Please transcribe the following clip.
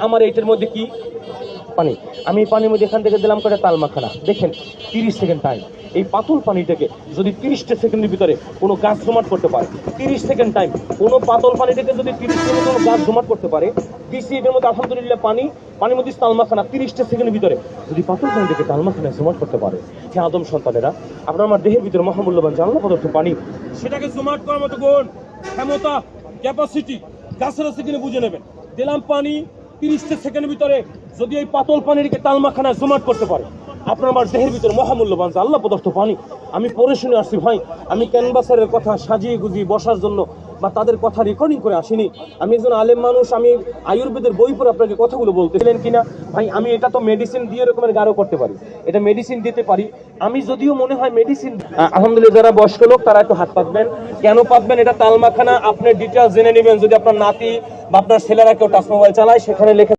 আমার এইটার মধ্যে কি পানি, আমি পানির মধ্যে এখান থেকে দিলাম করে তাল মাখানা, দেখেন 30 সেকেন্ড টাইম। এই পাতল পানিটাকে যদি 30টা সেকেন্ডের ভিতরে কোনো গাছ জমাট করতে পারে, 30 সেকেন্ড টাইম, কোনো পাতল পানিটাকে যদি 30 সেকেন্ড কোনো গাছ জমাট করতে পারে, দিছি এটার মধ্যে আলহামদুলিল্লাহ পানির মধ্যে তাল মাখানা 30টা সেকেন্ডের ভিতরে যদি পাতল পানিটাকে তাল মাখানা জমাট করতে পারে, হে আদম সন্তানেরা, আপনার আমার দেহের ভিতরে মহামূল্যবান জানলা পদার্থ পানি, সেটাকে জমাট করার মতো গুণ, ক্ষমতা, ক্যাপাসিটি গাছের আছে কিনা বুঝে নেবেন। দিলাম পানি 30টা সেকেন্ডের ভিতরে যদি এই পাতল পানিকে তালমাখানা জমাট করতে পারে, আপনার আমার দেহের ভিতরে মহামূল্যবান আল্লাহ পদার্থ পানি। আমি পড়ে শুনে আসছি ভাই, আমি ক্যানভাসের কথা সাজিয়ে গুজিয়ে বসার জন্য বা তাদের কথা রেকর্ডিং করে আসিনি। আমি একজন আলেম মানুষ, আমি আয়ুর্বেদের বই পড়ে আপনাকে কথাগুলো বলতেছিলেন কিনা ভাই, আমি এটা তো মেডিসিন দিয়ে এরকমের গাঢ় করতে পারি, এটা মেডিসিন দিতে পারি আমি, যদিও মনে হয় মেডিসিন। আলহামদুলিল্লাহ, যারা বয়স্ক লোক তারা একটু হাত পাতবেন। কেন পাতবেন? এটা তালমাখানা, আপনার ডিটেলস জেনে নেবেন। যদি আপনার নাতি বা আপনার ছেলেরা কেউ টাচ মোবাইল চালায়, সেখানে লেখা